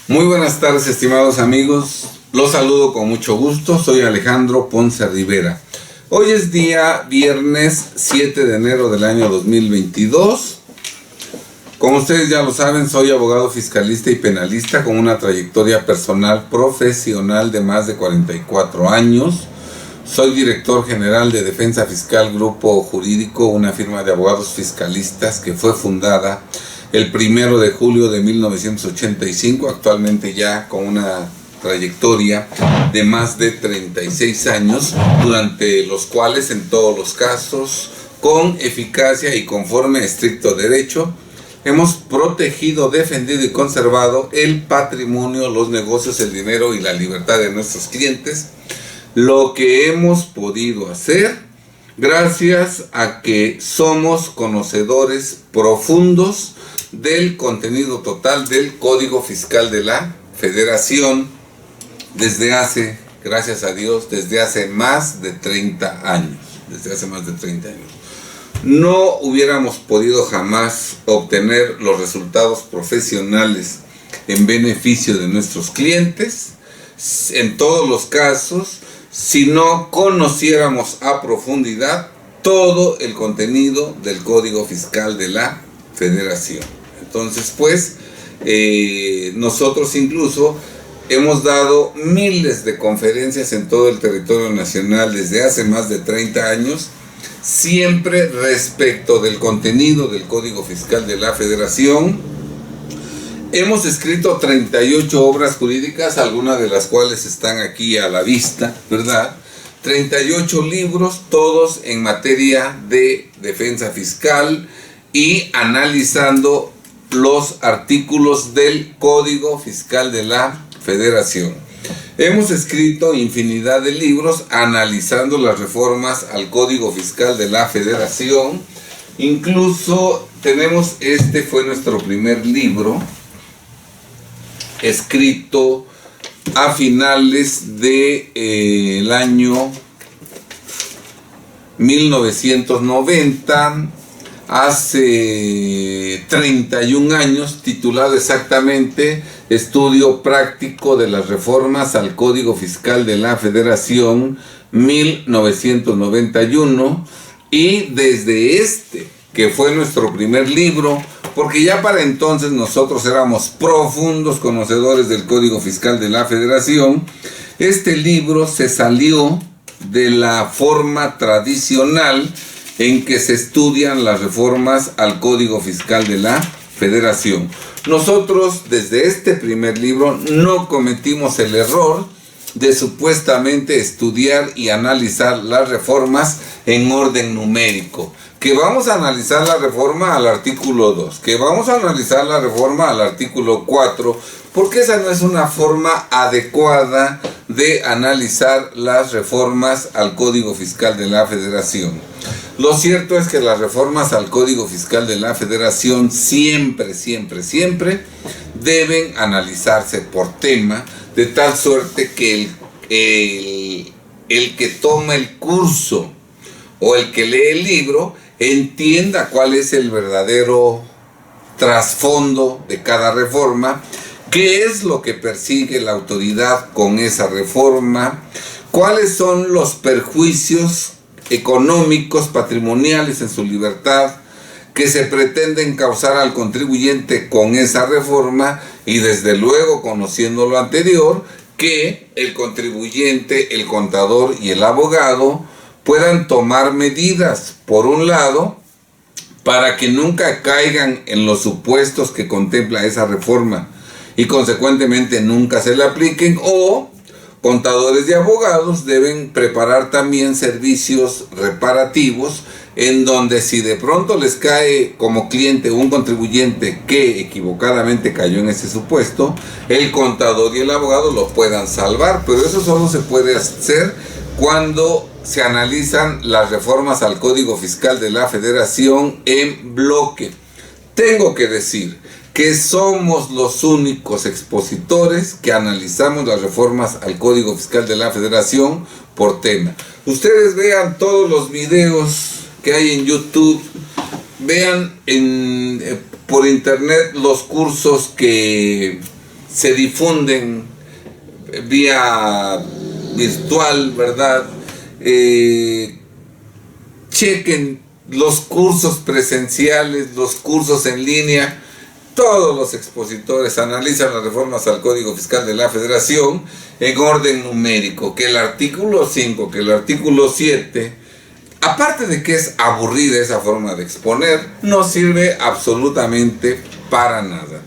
Muy buenas tardes, estimados amigos. Los saludo con mucho gusto. Soy Alejandro Ponce Rivera. Hoy es día viernes 7 de enero del año 2022. Como ustedes ya lo saben, soy abogado fiscalista y penalista con una trayectoria personal profesional de más de 44 años. Soy director general de Defensa Fiscal Grupo Jurídico, una firma de abogados fiscalistas que fue fundada el 1 de julio de 1985, actualmente ya con una trayectoria de más de 36 años, durante los cuales en todos los casos, con eficacia y conforme a estricto derecho, hemos protegido, defendido y conservado el patrimonio, los negocios, el dinero y la libertad de nuestros clientes, lo que hemos podido hacer gracias a que somos conocedores profundos del contenido total del Código Fiscal de la Federación desde hace, gracias a Dios, desde hace más de 30 años. No hubiéramos podido jamás obtener los resultados profesionales en beneficio de nuestros clientes, en todos los casos, si no conociéramos a profundidad todo el contenido del Código Fiscal de la Federación. Entonces, pues, nosotros incluso hemos dado miles de conferencias en todo el territorio nacional desde hace más de 30 años, siempre respecto del contenido del Código Fiscal de la Federación. Hemos escrito 38 obras jurídicas, algunas de las cuales están aquí a la vista, ¿verdad? 38 libros, todos en materia de defensa fiscal y analizando los artículos del Código Fiscal de la Federación. Hemos escrito infinidad de libros analizando las reformas al Código Fiscal de la Federación. Incluso tenemos, este fue nuestro primer libro, escrito a finales del año 1990, hace 31 años, titulado exactamente Estudio Práctico de las Reformas al Código Fiscal de la Federación 1991, y desde este, que fue nuestro primer libro, porque ya para entonces nosotros éramos profundos conocedores del Código Fiscal de la Federación, este libro se salió de la forma tradicional en que se estudian las reformas al Código Fiscal de la Federación. Nosotros desde este primer libro no cometimos el error de supuestamente estudiar y analizar las reformas en orden numérico, que vamos a analizar la reforma al artículo 2, que vamos a analizar la reforma al artículo 4, porque esa no es una forma adecuada de analizar las reformas al Código Fiscal de la Federación. Lo cierto es que las reformas al Código Fiscal de la Federación siempre deben analizarse por tema, de tal suerte que el que toma el curso o el que lee el libro entienda cuál es el verdadero trasfondo de cada reforma, qué es lo que persigue la autoridad con esa reforma, cuáles son los perjuicios económicos, patrimoniales en su libertad que se pretenden causar al contribuyente con esa reforma, y desde luego, conociendo lo anterior, que el contribuyente, el contador y el abogado puedan tomar medidas, por un lado, para que nunca caigan en los supuestos que contempla esa reforma y consecuentemente nunca se le apliquen, o contadores y abogados deben preparar también servicios reparativos en donde si de pronto les cae como cliente un contribuyente que equivocadamente cayó en ese supuesto, el contador y el abogado lo puedan salvar. Pero eso solo se puede hacer cuando se analizan las reformas al Código Fiscal de la Federación en bloque. Tengo que decir que somos los únicos expositores que analizamos las reformas al Código Fiscal de la Federación por tema. Ustedes vean todos los videos que hay en YouTube, vean por internet los cursos que se difunden vía virtual, ¿verdad? Chequen los cursos presenciales, los cursos en línea. Todos los expositores analizan las reformas al Código Fiscal de la Federación en orden numérico, que el artículo 5, que el artículo 7, aparte de que es aburrida esa forma de exponer, no sirve absolutamente para nada.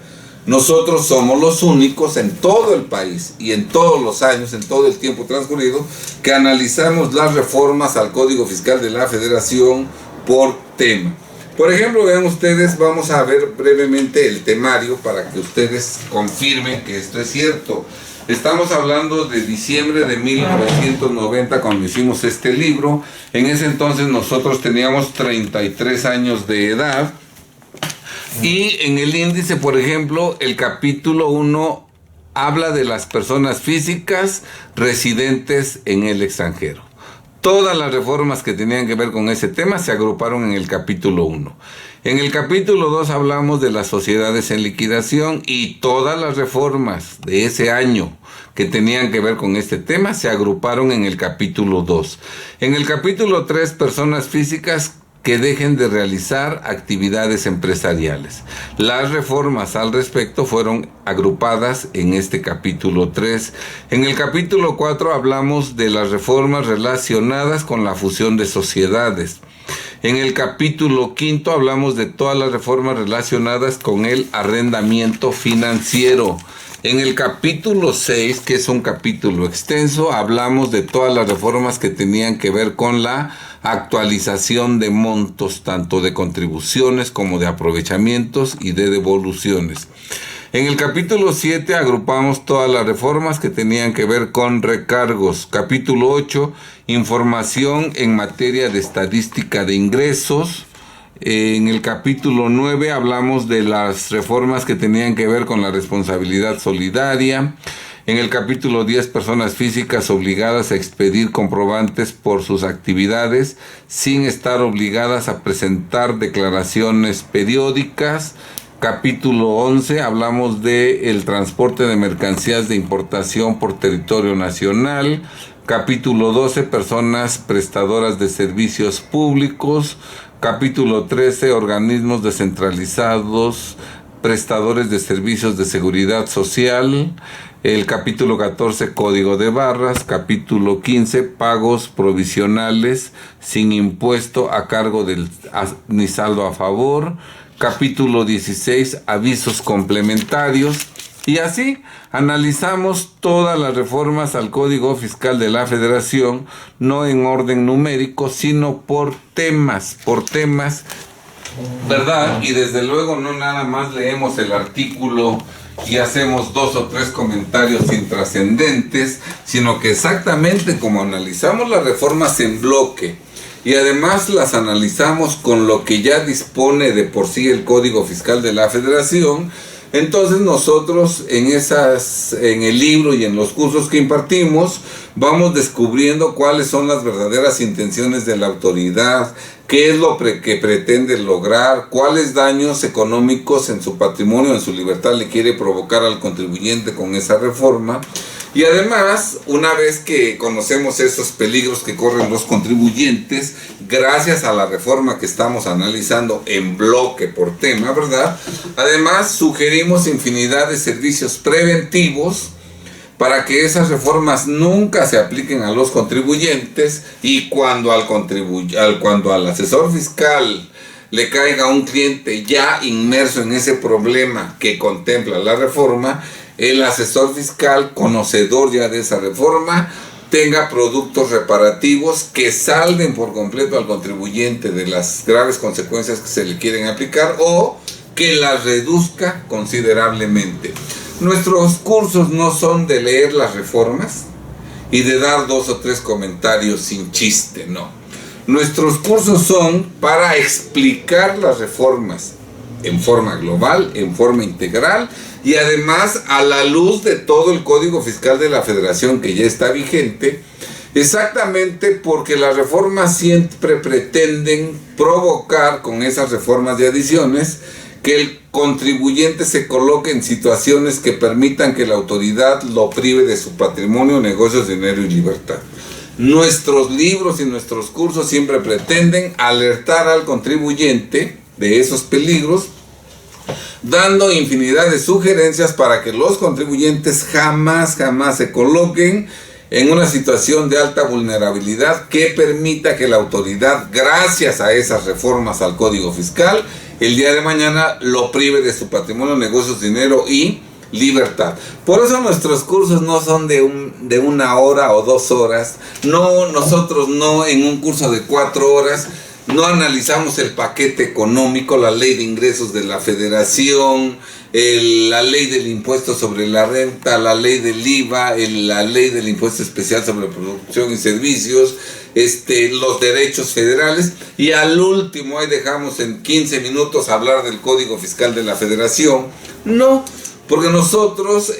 Nosotros somos los únicos en todo el país y en todos los años, en todo el tiempo transcurrido, que analizamos las reformas al Código Fiscal de la Federación por tema. Por ejemplo, vean ustedes, vamos a ver brevemente el temario para que ustedes confirmen que esto es cierto. Estamos hablando de diciembre de 1990 cuando hicimos este libro. En ese entonces nosotros teníamos 33 años de edad. Y en el índice, por ejemplo, el capítulo 1 habla de las personas físicas residentes en el extranjero. Todas las reformas que tenían que ver con ese tema se agruparon en el capítulo 1. En el capítulo 2 hablamos de las sociedades en liquidación y todas las reformas de ese año que tenían que ver con este tema se agruparon en el capítulo 2. En el capítulo 3, personas físicas que dejen de realizar actividades empresariales. Las reformas al respecto fueron agrupadas en este capítulo 3. En el capítulo 4 hablamos de las reformas relacionadas con la fusión de sociedades. En el capítulo 5 hablamos de todas las reformas relacionadas con el arrendamiento financiero. En el capítulo 6, que es un capítulo extenso, hablamos de todas las reformas que tenían que ver con la actualización de montos, tanto de contribuciones como de aprovechamientos y de devoluciones. En el capítulo 7 agrupamos todas las reformas que tenían que ver con recargos. Capítulo 8, información en materia de estadística de ingresos. En el capítulo 9 hablamos de las reformas que tenían que ver con la responsabilidad solidaria. En el capítulo 10, personas físicas obligadas a expedir comprobantes por sus actividades sin estar obligadas a presentar declaraciones periódicas. Capítulo 11, hablamos de el transporte de mercancías de importación por territorio nacional. Capítulo 12, personas prestadoras de servicios públicos. Capítulo 13, organismos descentralizados, prestadores de servicios de seguridad social. El capítulo 14, código de barras. Capítulo 15, pagos provisionales sin impuesto a cargo ni saldo a favor. Capítulo 16, avisos complementarios. Y así analizamos todas las reformas al Código Fiscal de la Federación, no en orden numérico, sino por temas, ¿verdad? Y desde luego no nada más leemos el artículo y hacemos 2 o 3 comentarios intrascendentes, sino que exactamente como analizamos las reformas en bloque y además las analizamos con lo que ya dispone de por sí el Código Fiscal de la Federación, entonces nosotros en el libro y en los cursos que impartimos vamos descubriendo cuáles son las verdaderas intenciones de la autoridad, qué es lo que pretende lograr, cuáles daños económicos en su patrimonio, en su libertad le quiere provocar al contribuyente con esa reforma. Y además, una vez que conocemos esos peligros que corren los contribuyentes, gracias a la reforma que estamos analizando en bloque por tema, ¿verdad? Además, sugerimos infinidad de servicios preventivos para que esas reformas nunca se apliquen a los contribuyentes y cuando al asesor fiscal le caiga un cliente ya inmerso en ese problema que contempla la reforma, el asesor fiscal, conocedor ya de esa reforma, tenga productos reparativos que salven por completo al contribuyente de las graves consecuencias que se le quieren aplicar o que las reduzca considerablemente. Nuestros cursos no son de leer las reformas y de dar 2 o 3 comentarios sin chiste, no. Nuestros cursos son para explicar las reformas en forma global, en forma integral y además a la luz de todo el Código Fiscal de la Federación que ya está vigente, exactamente porque las reformas siempre pretenden provocar con esas reformas de adiciones que el contribuyente se coloque en situaciones que permitan que la autoridad lo prive de su patrimonio, negocios, dinero y libertad. Nuestros libros y nuestros cursos siempre pretenden alertar al contribuyente de esos peligros, dando infinidad de sugerencias para que los contribuyentes jamás se coloquen en una situación de alta vulnerabilidad que permita que la autoridad, gracias a esas reformas al Código Fiscal, el día de mañana lo prive de su patrimonio, negocios, dinero y libertad. Por eso nuestros cursos no son de 1 hora o 2 horas. Nosotros no en un curso de 4 horas no analizamos el paquete económico, la ley de ingresos de la federación, la ley del impuesto sobre la renta, la ley del IVA, la ley del impuesto especial sobre producción y servicios, los derechos federales, y al último ahí dejamos en 15 minutos hablar del Código Fiscal de la Federación. No, porque nosotros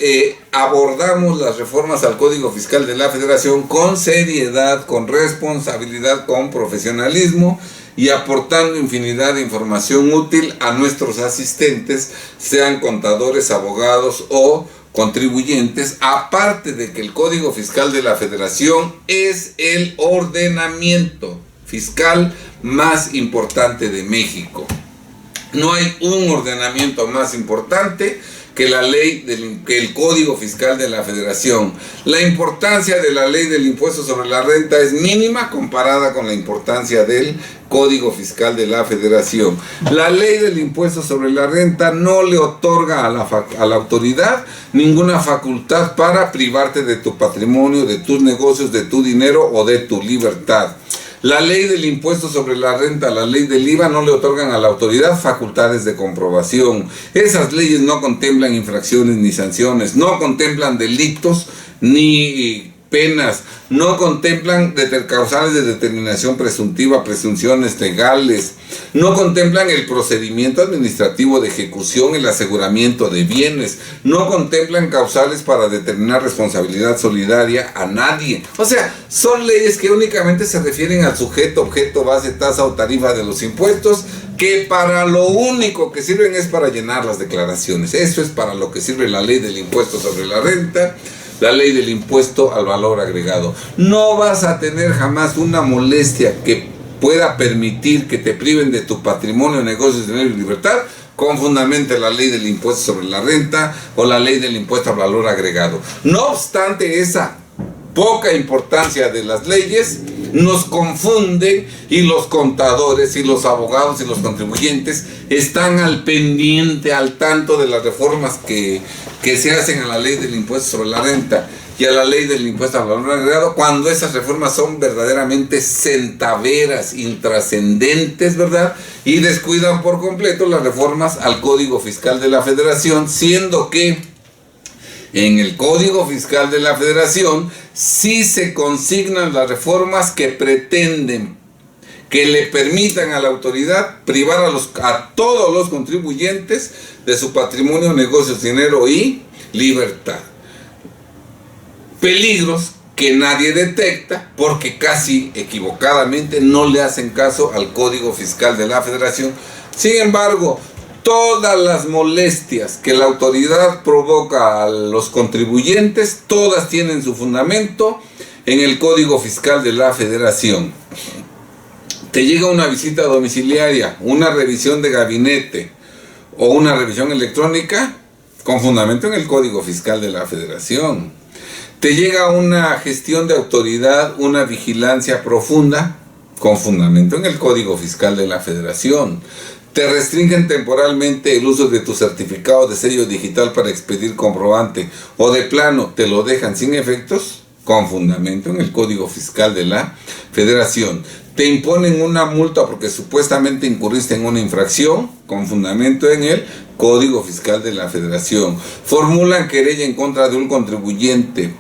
abordamos las reformas al Código Fiscal de la Federación con seriedad, con responsabilidad, con profesionalismo, y aportando infinidad de información útil a nuestros asistentes, sean contadores, abogados o contribuyentes, aparte de que el Código Fiscal de la Federación es el ordenamiento fiscal más importante de México. No hay un ordenamiento más importante que el Código Fiscal de la Federación. La importancia de la ley del impuesto sobre la renta es mínima comparada con la importancia del Código Fiscal de la Federación. La ley del impuesto sobre la renta no le otorga a la autoridad ninguna facultad para privarte de tu patrimonio, de tus negocios, de tu dinero o de tu libertad. La ley del impuesto sobre la renta, la ley del IVA no le otorgan a la autoridad facultades de comprobación. Esas leyes no contemplan infracciones ni sanciones, no contemplan delitos ni penas, no contemplan causales de determinación presuntiva, presunciones legales, no contemplan el procedimiento administrativo de ejecución, el aseguramiento de bienes, no contemplan causales para determinar responsabilidad solidaria a nadie. O sea, son leyes que únicamente se refieren al sujeto, objeto, base, tasa o tarifa de los impuestos, que para lo único que sirven es para llenar las declaraciones. Eso es para lo que sirve la ley del impuesto sobre la renta, la ley del impuesto al valor agregado. No vas a tener jamás una molestia que pueda permitir que te priven de tu patrimonio, negocios, dinero y libertad con fundamento la ley del impuesto sobre la renta o la ley del impuesto al valor agregado. No obstante esa poca importancia de las leyes, nos confunden, y los contadores y los abogados y los contribuyentes están al pendiente, al tanto de las reformas que se hacen a la ley del impuesto sobre la renta y a la ley del impuesto al valor agregado, cuando esas reformas son verdaderamente centaveras, intrascendentes, ¿verdad? Y descuidan por completo las reformas al Código Fiscal de la Federación, siendo que en el Código Fiscal de la Federación sí se consignan las reformas que pretenden que le permitan a la autoridad privar a todos los contribuyentes de su patrimonio, negocios, dinero y libertad. Peligros que nadie detecta porque casi equivocadamente no le hacen caso al Código Fiscal de la Federación. Sin embargo, todas las molestias que la autoridad provoca a los contribuyentes, todas tienen su fundamento en el Código Fiscal de la Federación. Te llega una visita domiciliaria, una revisión de gabinete o una revisión electrónica con fundamento en el Código Fiscal de la Federación. Te llega una gestión de autoridad, una vigilancia profunda con fundamento en el Código Fiscal de la Federación. Te restringen temporalmente el uso de tu certificado de sello digital para expedir comprobante, o de plano te lo dejan sin efectos con fundamento en el Código Fiscal de la Federación. Te imponen una multa porque supuestamente incurriste en una infracción con fundamento en el Código Fiscal de la Federación. Formulan querella en contra de un contribuyente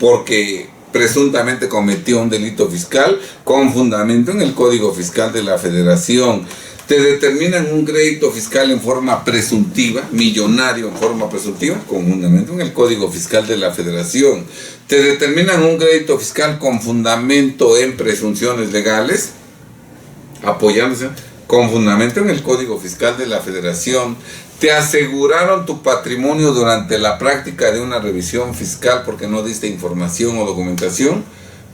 porque presuntamente cometió un delito fiscal con fundamento en el Código Fiscal de la Federación. Te determinan un crédito fiscal en forma presuntiva, millonario en forma presuntiva, con fundamento en el Código Fiscal de la Federación. Te determinan un crédito fiscal con fundamento en presunciones legales, apoyándose con fundamento en el Código Fiscal de la Federación, te aseguraron tu patrimonio durante la práctica de una revisión fiscal porque no diste información o documentación,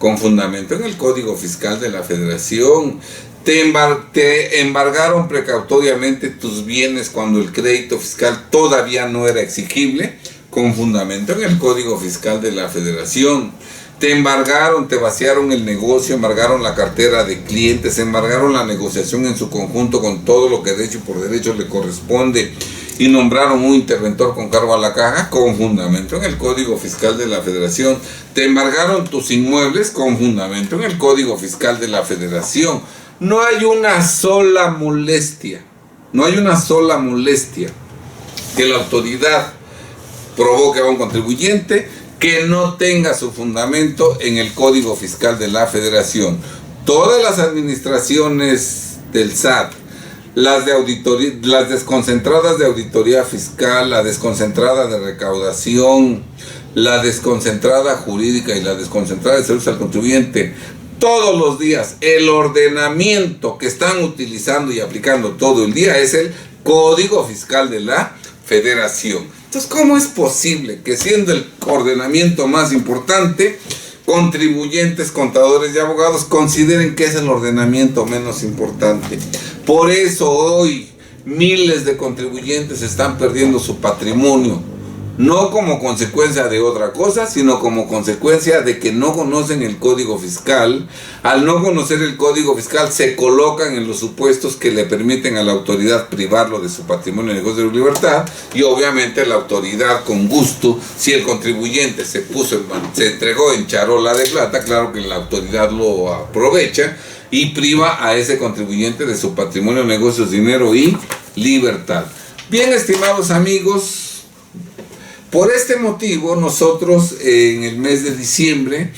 con fundamento en el Código Fiscal de la Federación, te embargaron precautoriamente tus bienes cuando el crédito fiscal todavía no era exigible, con fundamento en el Código Fiscal de la Federación. Te embargaron, te vaciaron el negocio, embargaron la cartera de clientes, embargaron la negociación en su conjunto con todo lo que derecho y por derecho le corresponde y nombraron un interventor con cargo a la caja, con fundamento en el Código Fiscal de la Federación. Te embargaron tus inmuebles, con fundamento en el Código Fiscal de la Federación. No hay una sola molestia, que la autoridad provoque a un contribuyente que no tenga su fundamento en el Código Fiscal de la Federación. Todas las administraciones del SAT, las desconcentradas de auditoría fiscal, la desconcentrada de recaudación, la desconcentrada jurídica y la desconcentrada de servicios al contribuyente, todos los días el ordenamiento que están utilizando y aplicando todo el día es el Código Fiscal de la Federación. Entonces, ¿cómo es posible que siendo el ordenamiento más importante, contribuyentes, contadores y abogados consideren que es el ordenamiento menos importante? Por eso hoy miles de contribuyentes están perdiendo su patrimonio, no como consecuencia de otra cosa, sino como consecuencia de que no conocen el Código Fiscal. Al no conocer el Código Fiscal, se colocan en los supuestos que le permiten a la autoridad privarlo de su patrimonio, negocio de libertad, y obviamente la autoridad, con gusto, si el contribuyente se entregó en charola de plata, claro que la autoridad lo aprovecha y priva a ese contribuyente de su patrimonio, negocios, dinero y libertad. Bien, estimados amigos, por este motivo nosotros en el mes de diciembre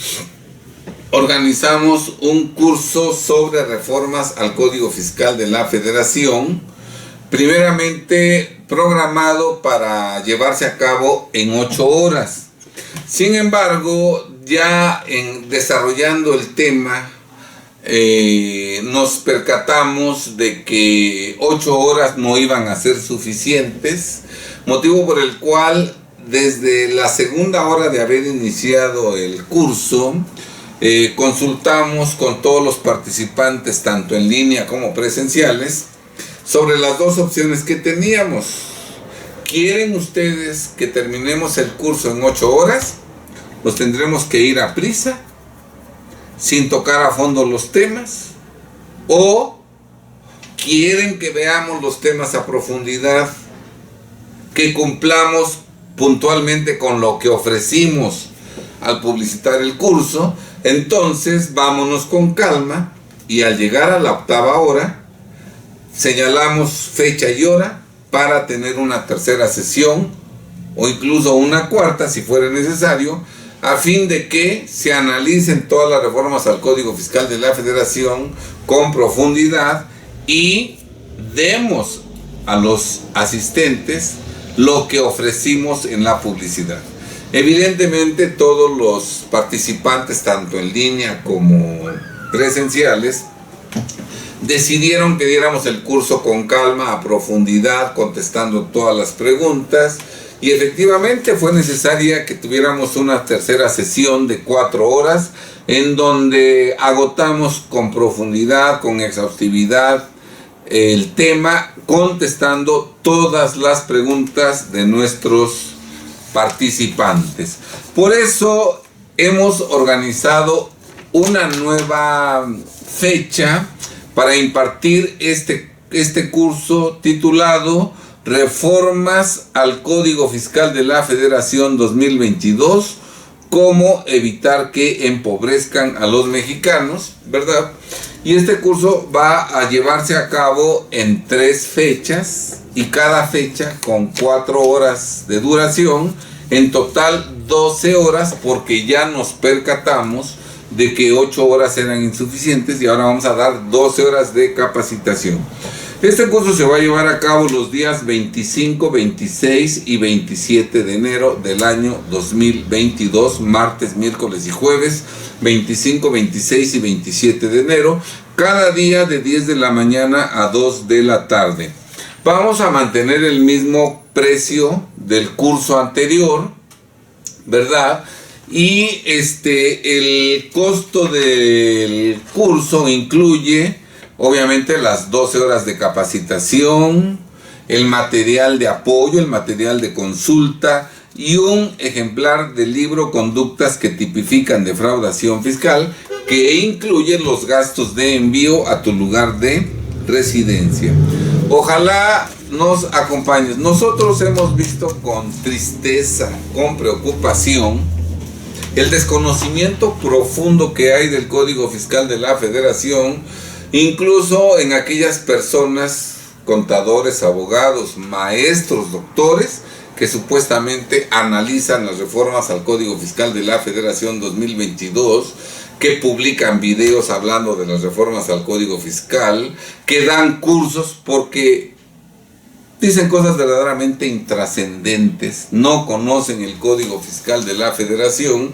organizamos un curso sobre reformas al Código Fiscal de la Federación, primeramente programado para llevarse a cabo en 8 horas. Sin embargo, ya desarrollando el tema, nos percatamos de que 8 horas no iban a ser suficientes, motivo por el cual desde la segunda hora de haber iniciado el curso, consultamos con todos los participantes, tanto en línea como presenciales, sobre las dos opciones que teníamos. ¿Quieren ustedes que terminemos el curso en 8 horas? ¿Nos tendremos que ir a prisa, sin tocar a fondo los temas? ¿O quieren que veamos los temas a profundidad, que cumplamos puntualmente con lo que ofrecimos al publicitar el curso? Entonces vámonos con calma y al llegar a la 8ª hora señalamos fecha y hora para tener una tercera sesión o incluso una cuarta si fuera necesario, a fin de que se analicen todas las reformas al Código Fiscal de la Federación con profundidad y demos a los asistentes lo que ofrecimos en la publicidad. Evidentemente todos los participantes, tanto en línea como presenciales, decidieron que diéramos el curso con calma, a profundidad, contestando todas las preguntas, y efectivamente fue necesaria que tuviéramos una tercera sesión de 4 horas en donde agotamos con profundidad, con exhaustividad el tema, contestando todas las preguntas de nuestros participantes. Por eso hemos organizado una nueva fecha para impartir este curso titulado Reformas al Código Fiscal de la Federación 2022, cómo evitar que empobrezcan a los mexicanos, ¿verdad? Y este curso va a llevarse a cabo en 3 fechas y cada fecha con 4 horas de duración, en total 12 horas, porque ya nos percatamos de que 8 horas eran insuficientes y ahora vamos a dar 12 horas de capacitación. Este curso se va a llevar a cabo los días 25, 26 y 27 de enero del año 2022, martes, miércoles y jueves, 25, 26 y 27 de enero, cada día de 10 de la mañana a 2 de la tarde. Vamos a mantener el mismo precio del curso anterior, ¿verdad? Y el costo del curso incluye obviamente las 12 horas de capacitación, el material de apoyo, el material de consulta y un ejemplar del libro Conductas que tipifican defraudación fiscal, que incluye los gastos de envío a tu lugar de residencia. Ojalá nos acompañes. Nosotros hemos visto con tristeza, con preocupación, el desconocimiento profundo que hay del Código Fiscal de la Federación, incluso en aquellas personas, contadores, abogados, maestros, doctores, que supuestamente analizan las reformas al Código Fiscal de la Federación 2022, que publican videos hablando de las reformas al Código Fiscal, que dan cursos porque dicen cosas verdaderamente intrascendentes, no conocen el Código Fiscal de la Federación,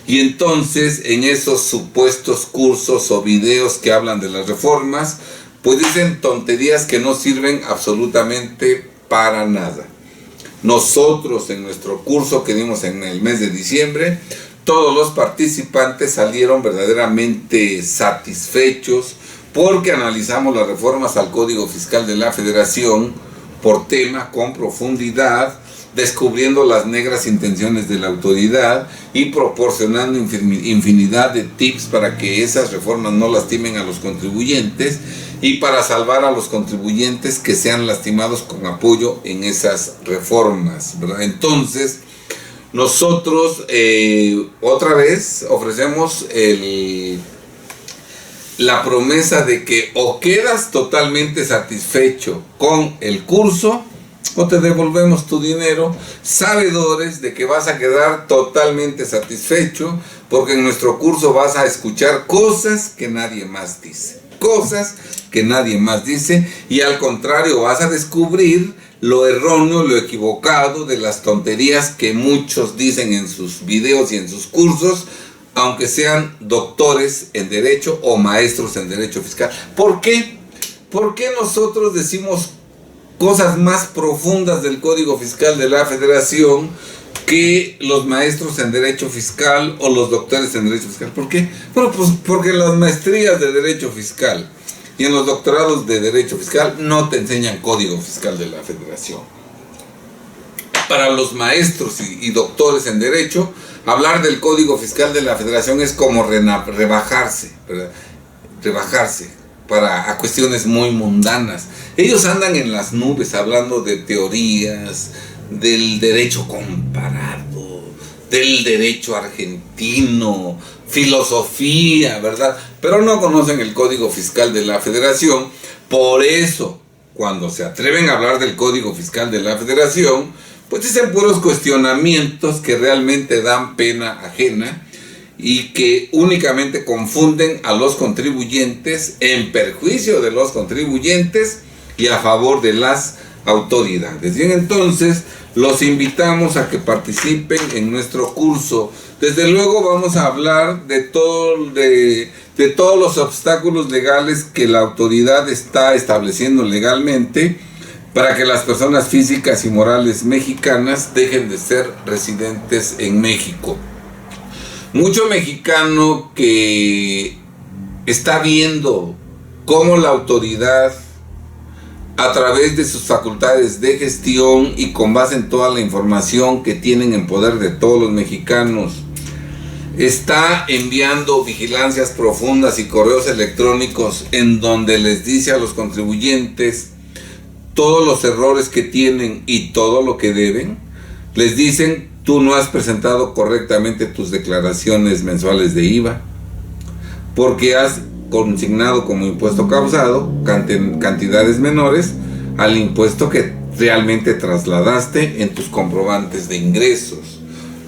y entonces en esos supuestos cursos o videos que hablan de las reformas, pues dicen tonterías que no sirven absolutamente para nada. Nosotros en nuestro curso que dimos en el mes de diciembre, todos los participantes salieron verdaderamente satisfechos porque analizamos las reformas al Código Fiscal de la Federación por tema, con profundidad, descubriendo las negras intenciones de la autoridad y proporcionando infinidad de tips para que esas reformas no lastimen a los contribuyentes y para salvar a los contribuyentes que sean lastimados con apoyo en esas reformas, ¿verdad? Entonces, nosotros otra vez ofrecemos la promesa de que o quedas totalmente satisfecho con el curso o te devolvemos tu dinero, sabedores de que vas a quedar totalmente satisfecho, porque en nuestro curso vas a escuchar cosas que nadie más dice. Cosas que nadie más dice, y al contrario vas a descubrir lo erróneo, lo equivocado de las tonterías que muchos dicen en sus videos y en sus cursos, aunque sean doctores en derecho o maestros en derecho fiscal. ¿Por qué? ¿Por qué nosotros decimos cosas más profundas del Código Fiscal de la Federación que los maestros en derecho fiscal o los doctores en derecho fiscal? ¿Por qué? Bueno, pues porque en las maestrías de derecho fiscal y en los doctorados de derecho fiscal no te enseñan Código Fiscal de la Federación. Para los maestros y doctores en derecho, hablar del Código Fiscal de la Federación es como rebajarse, ¿verdad? Rebajarse a cuestiones muy mundanas. Ellos andan en las nubes hablando de teorías, del derecho comparado, del derecho argentino, filosofía, ¿verdad? Pero no conocen el Código Fiscal de la Federación. Por eso, cuando se atreven a hablar del Código Fiscal de la Federación, pues dicen puros cuestionamientos que realmente dan pena ajena y que únicamente confunden a los contribuyentes en perjuicio de los contribuyentes y a favor de las autoridades. Bien, entonces los invitamos a que participen en nuestro curso. Desde luego vamos a hablar de todos los obstáculos legales que la autoridad está estableciendo legalmente para que las personas físicas y morales mexicanas dejen de ser residentes en México. Mucho mexicano que está viendo cómo la autoridad, a través de sus facultades de gestión y con base en toda la información que tienen en poder de todos los mexicanos, está enviando vigilancias profundas y correos electrónicos en donde les dice a los contribuyentes todos los errores que tienen y todo lo que deben. Les dicen: tú no has presentado correctamente tus declaraciones mensuales de IVA, porque has consignado como impuesto causado cantidades menores al impuesto que realmente trasladaste en tus comprobantes de ingresos.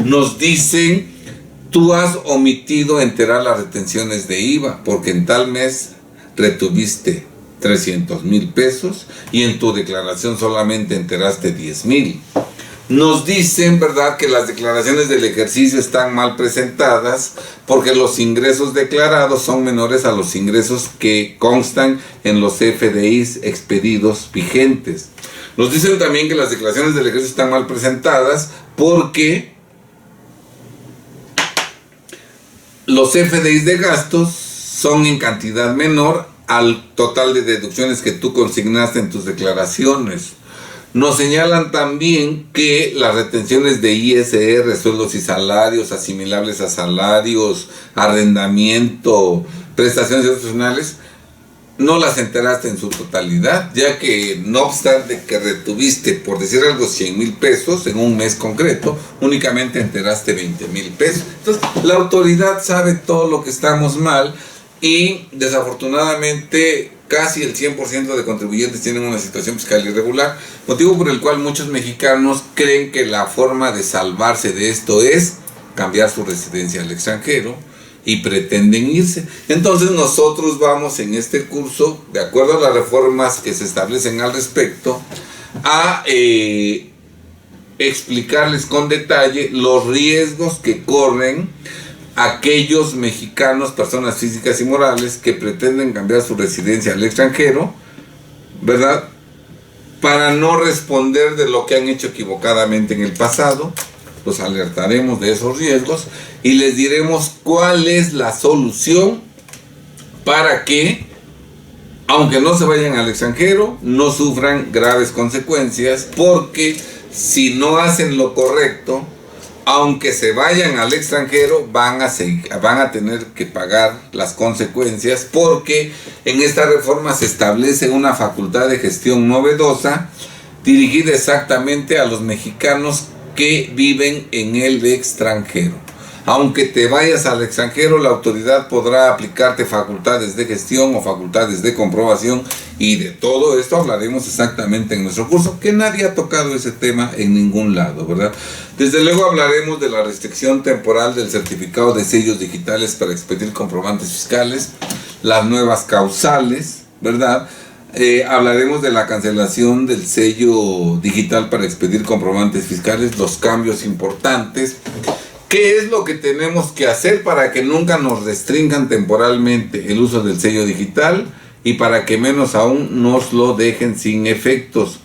Nos dicen: tú has omitido enterar las retenciones de IVA, porque en tal mes retuviste 300,000 pesos y en tu declaración solamente enteraste 10,000. Nos dicen, ¿verdad?, que las declaraciones del ejercicio están mal presentadas porque los ingresos declarados son menores a los ingresos que constan en los FDIs expedidos vigentes. Nos dicen también que las declaraciones del ejercicio están mal presentadas porque los FDIs de gastos son en cantidad menor al total de deducciones que tú consignaste en tus declaraciones. Nos señalan también que las retenciones de ISR, sueldos y salarios, asimilables a salarios, arrendamiento, prestaciones profesionales, no las enteraste en su totalidad, ya que no obstante que retuviste, por decir algo, 100,000 pesos en un mes concreto, únicamente enteraste 20,000 pesos. Entonces, la autoridad sabe todo lo que estamos mal y desafortunadamente casi el 100% de contribuyentes tienen una situación fiscal irregular, motivo por el cual muchos mexicanos creen que la forma de salvarse de esto es cambiar su residencia al extranjero y pretenden irse. Entonces nosotros vamos en este curso, de acuerdo a las reformas que se establecen al respecto, a explicarles con detalle los riesgos que corren aquellos mexicanos, personas físicas y morales, que pretenden cambiar su residencia al extranjero, ¿verdad?, para no responder de lo que han hecho equivocadamente en el pasado. Los alertaremos de esos riesgos y les diremos cuál es la solución para que, aunque no se vayan al extranjero, no sufran graves consecuencias, porque si no hacen lo correcto, aunque se vayan al extranjero, van a tener que pagar las consecuencias, porque en esta reforma se establece una facultad de gestión novedosa dirigida exactamente a los mexicanos que viven en el extranjero. Aunque te vayas al extranjero, la autoridad podrá aplicarte facultades de gestión o facultades de comprobación, y de todo esto hablaremos exactamente en nuestro curso, que nadie ha tocado ese tema en ningún lado, ¿verdad? Desde luego hablaremos de la restricción temporal del certificado de sellos digitales para expedir comprobantes fiscales, las nuevas causales, ¿verdad? Hablaremos de la cancelación del sello digital para expedir comprobantes fiscales, los cambios importantes. ¿Qué es lo que tenemos que hacer para que nunca nos restrinjan temporalmente el uso del sello digital y para que menos aún nos lo dejen sin efectos,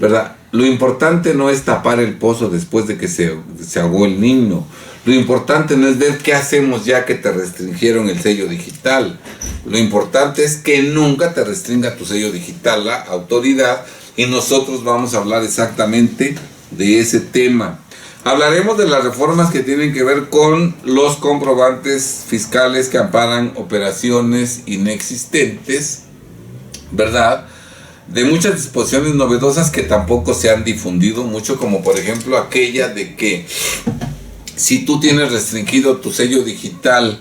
¿verdad? Lo importante no es tapar el pozo después de que se ahogó el niño. Lo importante no es ver qué hacemos ya que te restringieron el sello digital. Lo importante es que nunca te restringa tu sello digital la autoridad, y nosotros vamos a hablar exactamente de ese tema. Hablaremos de las reformas que tienen que ver con los comprobantes fiscales que amparan operaciones inexistentes, ¿verdad? De muchas disposiciones novedosas que tampoco se han difundido mucho, como por ejemplo aquella de que si tú tienes restringido tu sello digital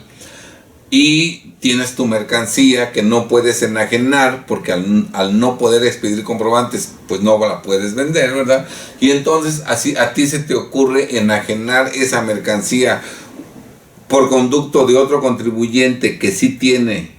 y tienes tu mercancía que no puedes enajenar, porque al no poder expedir comprobantes, pues no la puedes vender, ¿verdad? Y entonces así a ti se te ocurre enajenar esa mercancía por conducto de otro contribuyente que sí tiene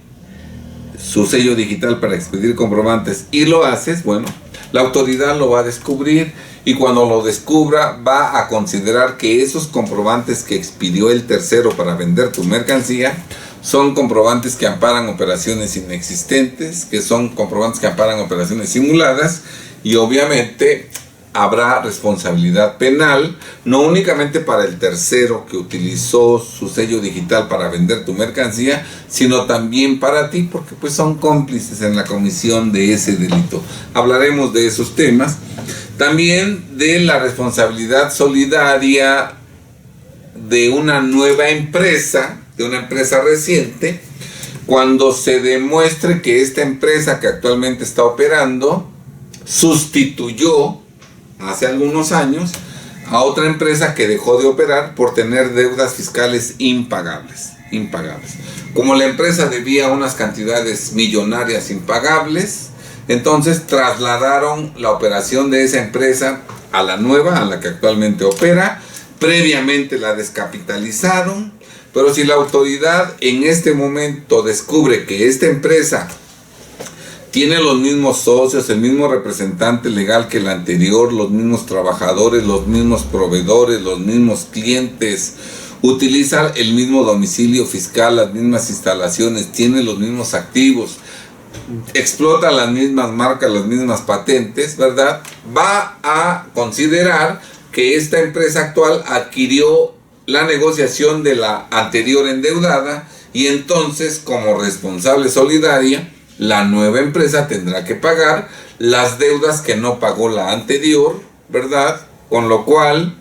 su sello digital para expedir comprobantes, y lo haces, bueno, la autoridad lo va a descubrir, y cuando lo descubra va a considerar que esos comprobantes que expidió el tercero para vender tu mercancía son comprobantes que amparan operaciones inexistentes, que son comprobantes que amparan operaciones simuladas, y obviamente habrá responsabilidad penal, no únicamente para el tercero que utilizó su sello digital para vender tu mercancía, sino también para ti, porque pues son cómplices en la comisión de ese delito. Hablaremos de esos temas. También de la responsabilidad solidaria de una nueva empresa, de una empresa reciente, cuando se demuestre que esta empresa que actualmente está operando sustituyó hace algunos años a otra empresa que dejó de operar por tener deudas fiscales impagables. Como la empresa debía unas cantidades millonarias impagables, entonces trasladaron la operación de esa empresa a la nueva, a la que actualmente opera. Previamente la descapitalizaron, pero si la autoridad en este momento descubre que esta empresa tiene los mismos socios, el mismo representante legal que el anterior, los mismos trabajadores, los mismos proveedores, los mismos clientes, utiliza el mismo domicilio fiscal, las mismas instalaciones, tiene los mismos activos, explota las mismas marcas, las mismas patentes, ¿verdad? Va a considerar que esta empresa actual adquirió la negociación de la anterior endeudada y entonces, como responsable solidaria, la nueva empresa tendrá que pagar las deudas que no pagó la anterior, ¿verdad? Con lo cual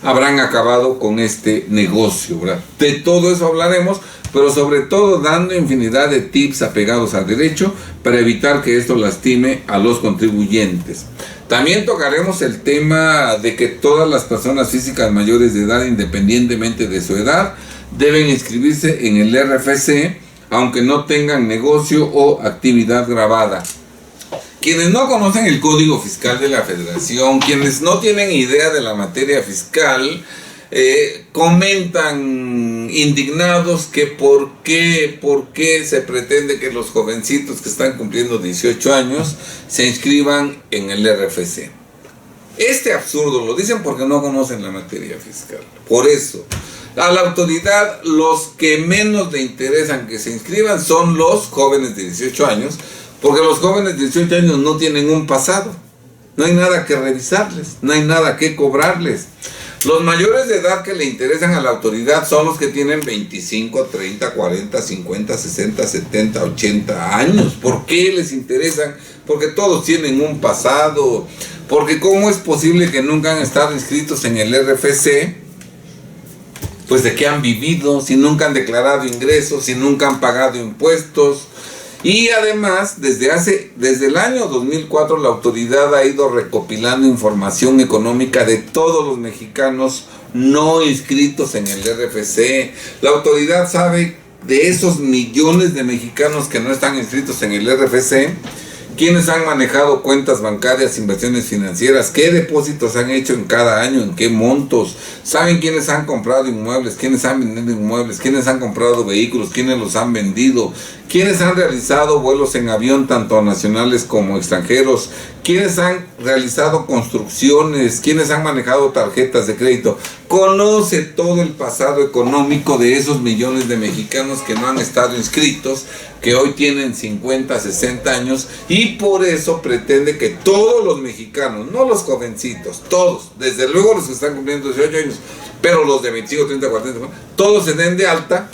habrán acabado con este negocio, ¿verdad? De todo eso hablaremos, pero sobre todo dando infinidad de tips apegados al derecho para evitar que esto lastime a los contribuyentes. También tocaremos el tema de que todas las personas físicas mayores de edad, independientemente de su edad, deben inscribirse en el RFC, aunque no tengan negocio o actividad grabada. Quienes no conocen el Código Fiscal de la Federación, quienes no tienen idea de la materia fiscal, comentan indignados que por qué se pretende que los jovencitos que están cumpliendo 18 años se inscriban en el RFC. Este absurdo lo dicen porque no conocen la materia fiscal. Por eso, a la autoridad los que menos le interesan que se inscriban son los jóvenes de 18 años, porque los jóvenes de 18 años no tienen un pasado, no hay nada que revisarles, no hay nada que cobrarles. Los mayores de edad que le interesan a la autoridad son los que tienen 25, 30, 40, 50, 60, 70, 80 años. ¿Por qué les interesan? Porque todos tienen un pasado. Porque ¿cómo es posible que nunca han estado inscritos en el RFC? Pues de qué han vivido, si nunca han declarado ingresos, si nunca han pagado impuestos. Y además, desde el año 2004 la autoridad ha ido recopilando información económica de todos los mexicanos no inscritos en el RFC. La autoridad sabe de esos millones de mexicanos que no están inscritos en el RFC, quiénes han manejado cuentas bancarias, inversiones financieras, qué depósitos han hecho en cada año, en qué montos, saben quiénes han comprado inmuebles, quiénes han vendido inmuebles, quiénes han comprado vehículos, quiénes los han vendido, quiénes han realizado vuelos en avión tanto nacionales como extranjeros, quiénes han realizado construcciones, quiénes han manejado tarjetas de crédito. Conoce todo el pasado económico de esos millones de mexicanos que no han estado inscritos, que hoy tienen 50, 60 años, y por eso pretende que todos los mexicanos, no los jovencitos, todos, desde luego los que están cumpliendo 18 años, pero los de 25, 30, 40, todos se den de alta,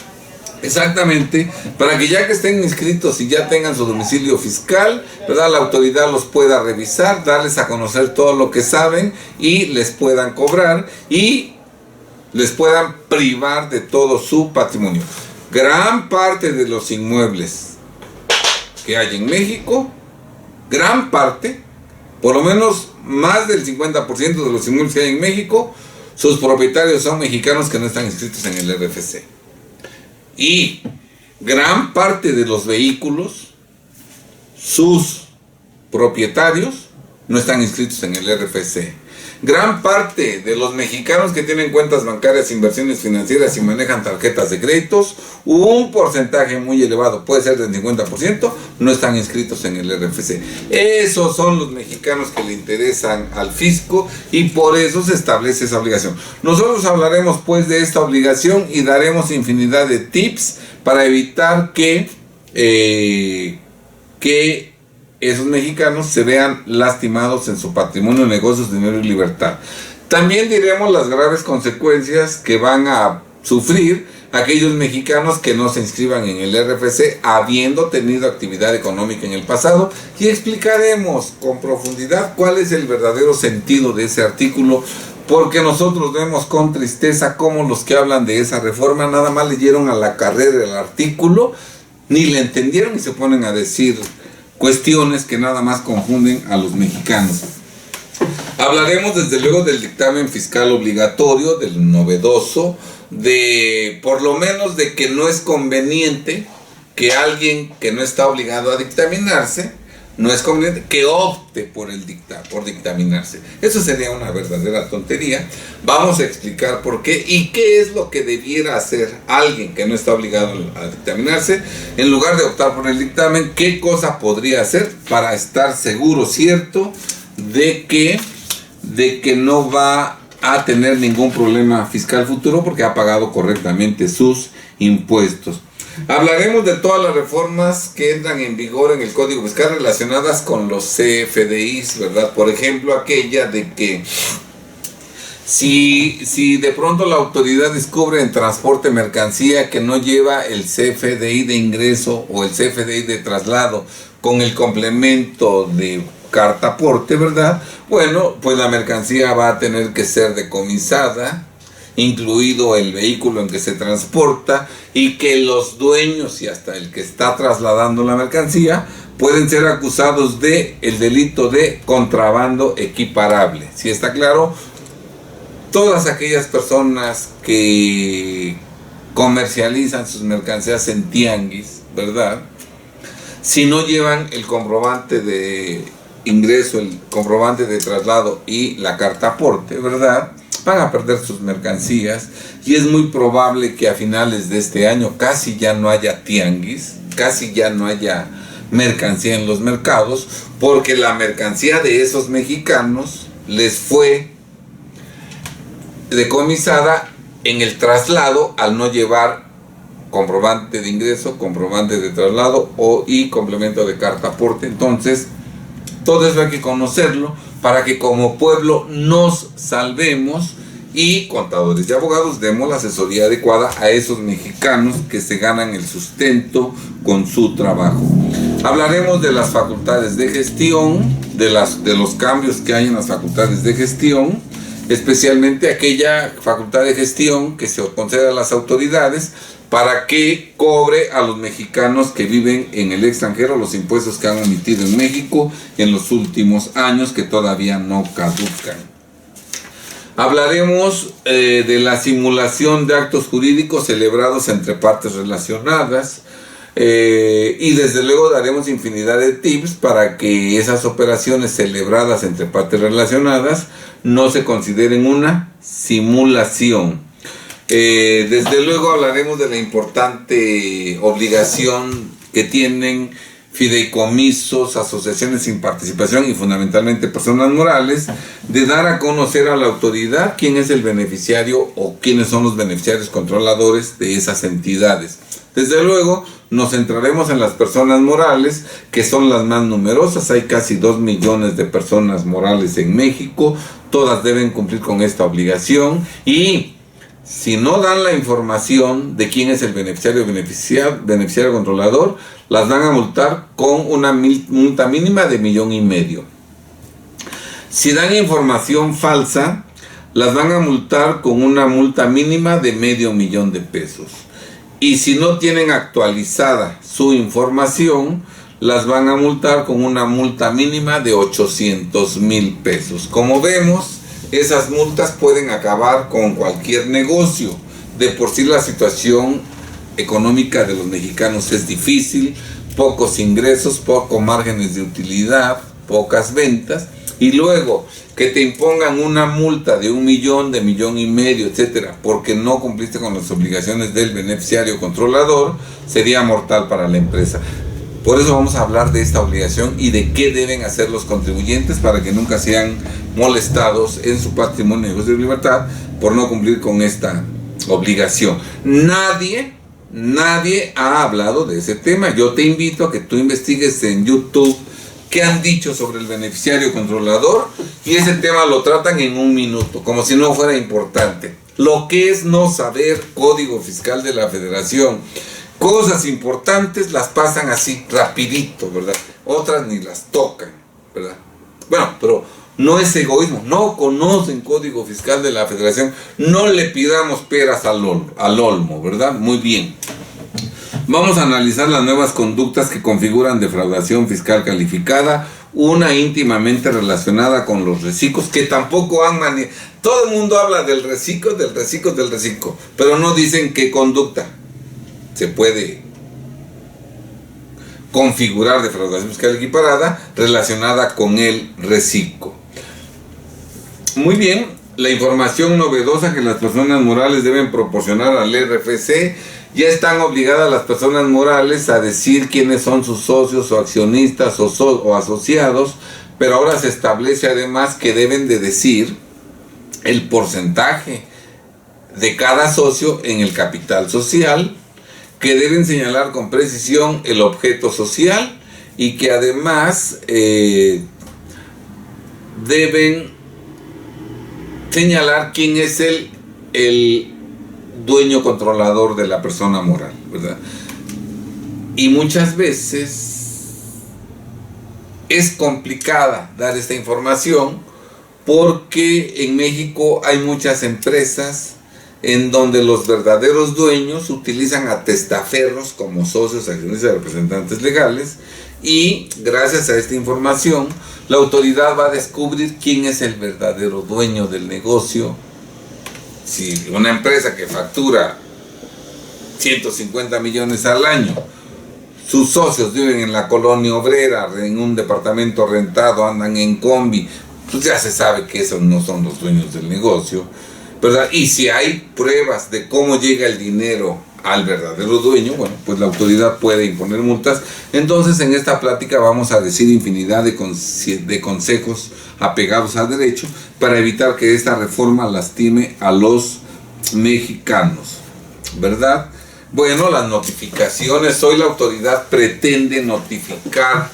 exactamente, para que ya que estén inscritos y ya tengan su domicilio fiscal, ¿verdad?, la autoridad los pueda revisar, darles a conocer todo lo que saben y les puedan cobrar y les puedan privar de todo su patrimonio. Gran parte de los inmuebles que hay en México, gran parte, por lo menos más del 50% de los inmuebles que hay en México, sus propietarios son mexicanos que no están inscritos en el RFC. Y gran parte de los vehículos, sus propietarios no están inscritos en el RFC. Gran parte de los mexicanos que tienen cuentas bancarias, inversiones financieras y manejan tarjetas de créditos, un porcentaje muy elevado, puede ser del 50%, no están inscritos en el RFC. Esos son los mexicanos que le interesan al fisco y por eso se establece esa obligación. Nosotros hablaremos pues de esta obligación y daremos infinidad de tips para evitar que esos mexicanos se vean lastimados en su patrimonio, negocios, dinero y libertad. También diremos las graves consecuencias que van a sufrir aquellos mexicanos que no se inscriban en el RFC habiendo tenido actividad económica en el pasado, y explicaremos con profundidad cuál es el verdadero sentido de ese artículo, porque nosotros vemos con tristeza cómo los que hablan de esa reforma nada más leyeron a la carrera el artículo, ni le entendieron y se ponen a decir cuestiones que nada más confunden a los mexicanos. Hablaremos desde luego del dictamen fiscal obligatorio, del novedoso, de por lo menos de que no es conveniente que alguien que no está obligado a dictaminarse no es conveniente que opte por dictaminarse. Eso sería una verdadera tontería. Vamos a explicar por qué y qué es lo que debiera hacer alguien que no está obligado a dictaminarse. En lugar de optar por el dictamen, qué cosa podría hacer para estar seguro, cierto, de que no va a tener ningún problema fiscal futuro porque ha pagado correctamente sus impuestos. Hablaremos de todas las reformas que entran en vigor en el Código Fiscal relacionadas con los CFDIs, ¿verdad? Por ejemplo, aquella de que si de pronto la autoridad descubre en transporte mercancía que no lleva el CFDI de ingreso o el CFDI de traslado con el complemento de carta aporte, ¿verdad? Bueno, pues la mercancía va a tener que ser decomisada, incluido el vehículo en que se transporta, y que los dueños y hasta el que está trasladando la mercancía pueden ser acusados de el delito de contrabando equiparable. ¿Sí está claro? Todas aquellas personas que comercializan sus mercancías en tianguis, ¿verdad? Si no llevan el comprobante de ingreso, el comprobante de traslado y la carta aporte, ¿verdad?, van a perder sus mercancías, y es muy probable que a finales de este año casi ya no haya tianguis, casi ya no haya mercancía en los mercados, porque la mercancía de esos mexicanos les fue decomisada en el traslado al no llevar comprobante de ingreso, comprobante de traslado y complemento de carta aporte. Entonces, todo eso hay que conocerlo para que como pueblo nos salvemos y contadores y abogados demos la asesoría adecuada a esos mexicanos que se ganan el sustento con su trabajo. Hablaremos de las facultades de gestión, de los cambios que hay en las facultades de gestión, especialmente aquella facultad de gestión que se concede a las autoridades para que cobre a los mexicanos que viven en el extranjero los impuestos que han emitido en México en los últimos años, que todavía no caducan. Hablaremos de la simulación de actos jurídicos celebrados entre partes relacionadas, y desde luego daremos infinidad de tips para que esas operaciones celebradas entre partes relacionadas no se consideren una simulación. Desde luego hablaremos de la importante obligación que tienen fideicomisos, asociaciones sin participación y fundamentalmente personas morales, de dar a conocer a la autoridad quién es el beneficiario o quiénes son los beneficiarios controladores de esas entidades. Desde luego nos centraremos en las personas morales, que son las más numerosas. Hay casi 2 millones de personas morales en México, todas deben cumplir con esta obligación, y si no dan la información de quién es el beneficiario controlador, las van a multar con una multa mínima de 1,5 millones. Si dan información falsa, las van a multar con una multa mínima de $500,000. Y si no tienen actualizada su información, las van a multar con una multa mínima de $800,000. Como vemos, esas multas pueden acabar con cualquier negocio. De por sí la situación económica de los mexicanos es difícil, pocos ingresos, pocos márgenes de utilidad, pocas ventas, y luego que te impongan una multa de 1 millón, de 1,5 millones, etcétera, porque no cumpliste con las obligaciones del beneficiario controlador, sería mortal para la empresa. Por eso vamos a hablar de esta obligación y de qué deben hacer los contribuyentes para que nunca sean molestados en su patrimonio de libertad por no cumplir con esta obligación. Nadie ha hablado de ese tema. Yo te invito a que tú investigues en YouTube qué han dicho sobre el beneficiario controlador, y ese tema lo tratan en 1 minuto, como si no fuera importante. Lo que es no saber Código Fiscal de la Federación. Cosas importantes las pasan así, rapidito, ¿verdad? Otras ni las tocan, ¿verdad? Bueno, pero no es egoísmo, no conocen Código Fiscal de la Federación, no le pidamos peras al olmo, ¿verdad? Muy bien. Vamos a analizar las nuevas conductas que configuran defraudación fiscal calificada, una íntimamente relacionada con los reciclos, que tampoco han todo el mundo habla del reciclo, pero no dicen qué conducta se puede configurar defraudación fiscal equiparada relacionada con el reciclo. Muy bien, la información novedosa que las personas morales deben proporcionar al RFC. Ya están obligadas las personas morales a decir quiénes son sus socios o accionistas o asociados, pero ahora se establece además que deben de decir el porcentaje de cada socio en el capital social, que deben señalar con precisión el objeto social y que además deben señalar quién es el dueño controlador de la persona moral, ¿verdad? Y muchas veces es complicada dar esta información porque en México hay muchas empresas en donde los verdaderos dueños utilizan a testaferros como socios, accionistas y representantes legales, y gracias a esta información la autoridad va a descubrir quién es el verdadero dueño del negocio. Si una empresa que factura 150 millones al año, sus socios viven en la colonia obrera, en un departamento rentado, andan en combi, pues ya se sabe que esos no son los dueños del negocio, ¿verdad? Y si hay pruebas de cómo llega el dinero al verdadero dueño, bueno, pues la autoridad puede imponer multas. Entonces en esta plática vamos a decir infinidad de consejos apegados al derecho para evitar que esta reforma lastime a los mexicanos, ¿verdad? Bueno, las notificaciones. Hoy la autoridad pretende notificar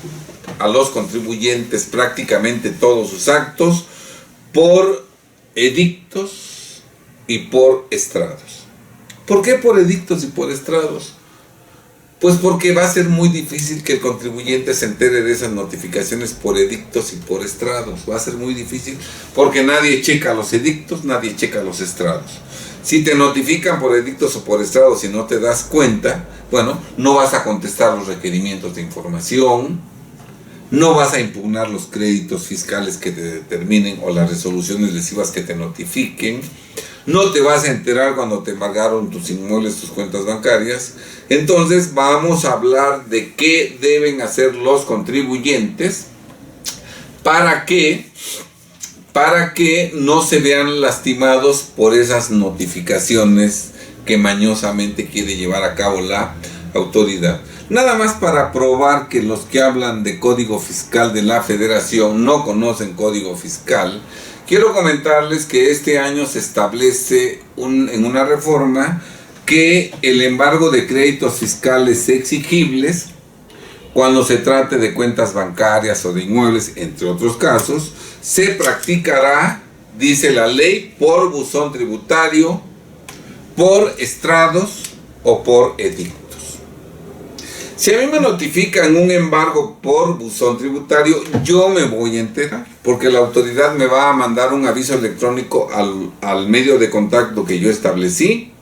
a los contribuyentes prácticamente todos sus actos por edictos y por estrados. ¿Por qué por edictos y por estrados? Pues porque va a ser muy difícil que el contribuyente se entere de esas notificaciones por edictos y por estrados. Va a ser muy difícil porque nadie checa los edictos, nadie checa los estrados. Si te notifican por edictos o por estrados y no te das cuenta, bueno, no vas a contestar los requerimientos de información, no vas a impugnar los créditos fiscales que te determinen o las resoluciones lesivas que te notifiquen, no te vas a enterar cuando te embargaron tus inmuebles, tus cuentas bancarias. Entonces vamos a hablar de qué deben hacer los contribuyentes para que no se vean lastimados por esas notificaciones que mañosamente quiere llevar a cabo la autoridad. Nada más para probar que los que hablan de Código Fiscal de la Federación no conocen Código Fiscal, quiero comentarles que este año se establece en una reforma que el embargo de créditos fiscales exigibles, cuando se trate de cuentas bancarias o de inmuebles, entre otros casos, se practicará, dice la ley, por buzón tributario, por estrados o por edictos. Si a mí me notifican un embargo por buzón tributario, yo me voy a enterar, porque la autoridad me va a mandar un aviso electrónico al medio de contacto que yo establecí.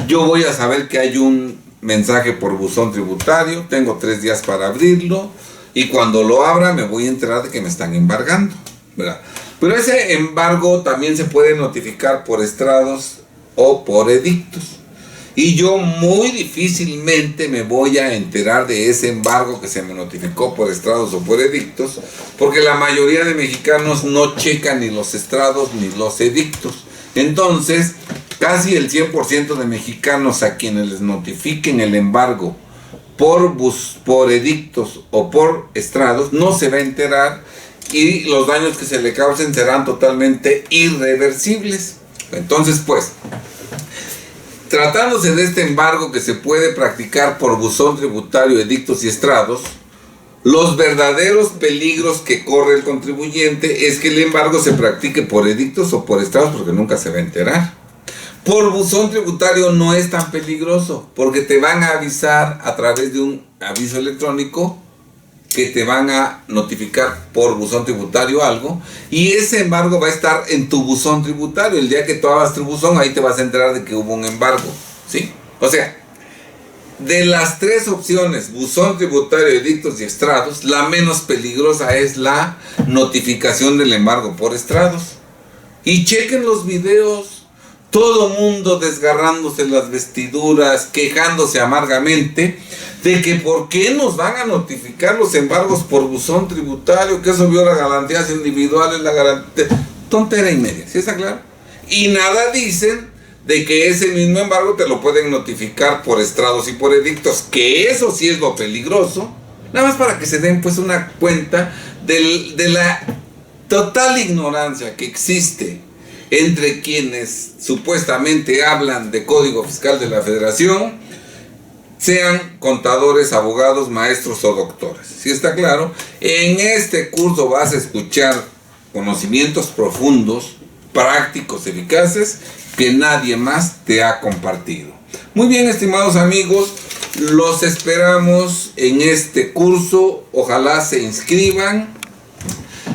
Yo voy a saber que hay un mensaje por buzón tributario, tengo 3 días para abrirlo, y cuando lo abra me voy a enterar de que me están embargando, ¿verdad? Pero ese embargo también se puede notificar por estrados o por edictos. Y yo muy difícilmente me voy a enterar de ese embargo que se me notificó por estrados o por edictos, porque la mayoría de mexicanos no checan ni los estrados ni los edictos. Entonces, casi el 100% de mexicanos a quienes les notifiquen el embargo por edictos o por estrados no se va a enterar, y los daños que se le causen serán totalmente irreversibles. Entonces, pues, tratándose de este embargo que se puede practicar por buzón tributario, edictos y estrados, los verdaderos peligros que corre el contribuyente es que el embargo se practique por edictos o por estrados, porque nunca se va a enterar. Por buzón tributario no es tan peligroso, porque te van a avisar a través de un aviso electrónico que te van a notificar por buzón tributario algo, y ese embargo va a estar en tu buzón tributario. El día que tú abras tu buzón, ahí te vas a enterar de que hubo un embargo, ¿sí? O sea, de las 3 opciones, buzón tributario, edictos y estrados, la menos peligrosa es la notificación del embargo por estrados. Y chequen los videos. todo mundo desgarrándose las vestiduras, quejándose amargamente de que por qué nos van a notificar los embargos por buzón tributario, que eso viola garantías individuales, la garantía, tontera y media, ¿sí está claro? Y nada dicen de que ese mismo embargo te lo pueden notificar por estrados y por edictos, que eso sí es lo peligroso, nada más para que se den pues una cuenta de la total ignorancia que existe entre quienes supuestamente hablan de Código Fiscal de la Federación, sean contadores, abogados, maestros o doctores. ¿Sí está claro? En este curso vas a escuchar conocimientos profundos, prácticos, eficaces, que nadie más te ha compartido. Muy bien, estimados amigos, los esperamos en este curso. Ojalá se inscriban.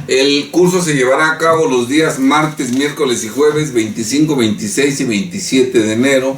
El curso se llevará a cabo los días martes, miércoles y jueves 25, 26 y 27 de enero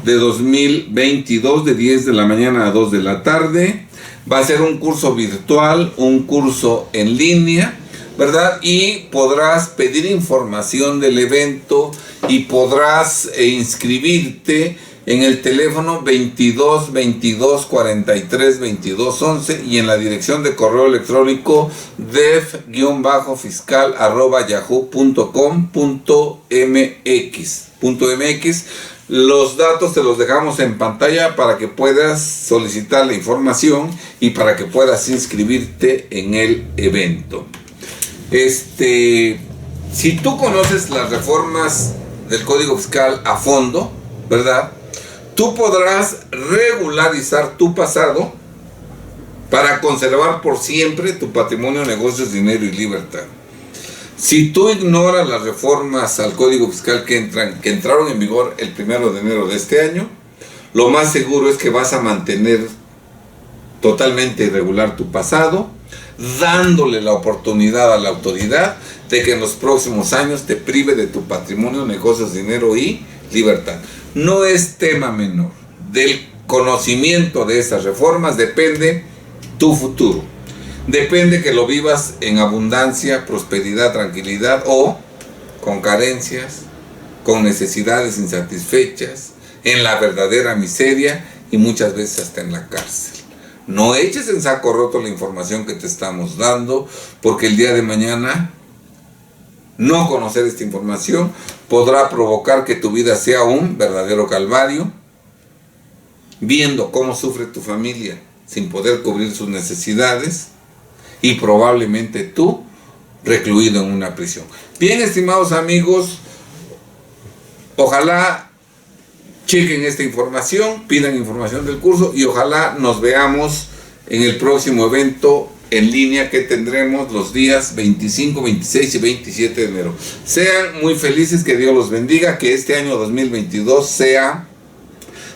de 2022, de 10 de la mañana a 2 de la tarde. Va a ser un curso virtual, un curso en línea, ¿verdad? Y podrás pedir información del evento y podrás inscribirte en el teléfono 22 22 43 22 11 y en la dirección de correo electrónico def-fiscal@yahoo.com.mx. Los datos te los dejamos en pantalla para que puedas solicitar la información y para que puedas inscribirte en el evento. Si tú conoces las reformas del Código Fiscal a fondo, ¿verdad? Tú podrás regularizar tu pasado para conservar por siempre tu patrimonio, negocios, dinero y libertad. Si tú ignoras las reformas al Código Fiscal que entraron en vigor el 1 de enero de este año, lo más seguro es que vas a mantener totalmente irregular tu pasado, dándole la oportunidad a la autoridad de que en los próximos años te prive de tu patrimonio, negocios, dinero y libertad. No es tema menor. Del conocimiento de esas reformas depende tu futuro. Depende que lo vivas en abundancia, prosperidad, tranquilidad o con carencias, con necesidades insatisfechas, en la verdadera miseria y muchas veces hasta en la cárcel. No eches en saco roto la información que te estamos dando, porque el día de mañana no conocer esta información podrá provocar que tu vida sea un verdadero calvario, viendo cómo sufre tu familia sin poder cubrir sus necesidades y probablemente tú recluido en una prisión. Bien, estimados amigos, ojalá chequen esta información, pidan información del curso y ojalá nos veamos en el próximo evento en línea que tendremos los días 25, 26 y 27 de enero. Sean muy felices, que Dios los bendiga, que este año 2022 sea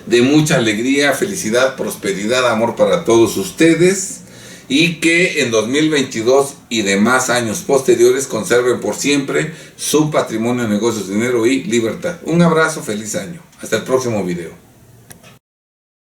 de mucha alegría, felicidad, prosperidad, amor para todos ustedes y que en 2022 y demás años posteriores conserven por siempre su patrimonio, negocios, dinero y libertad. Un abrazo, feliz año. Hasta el próximo video.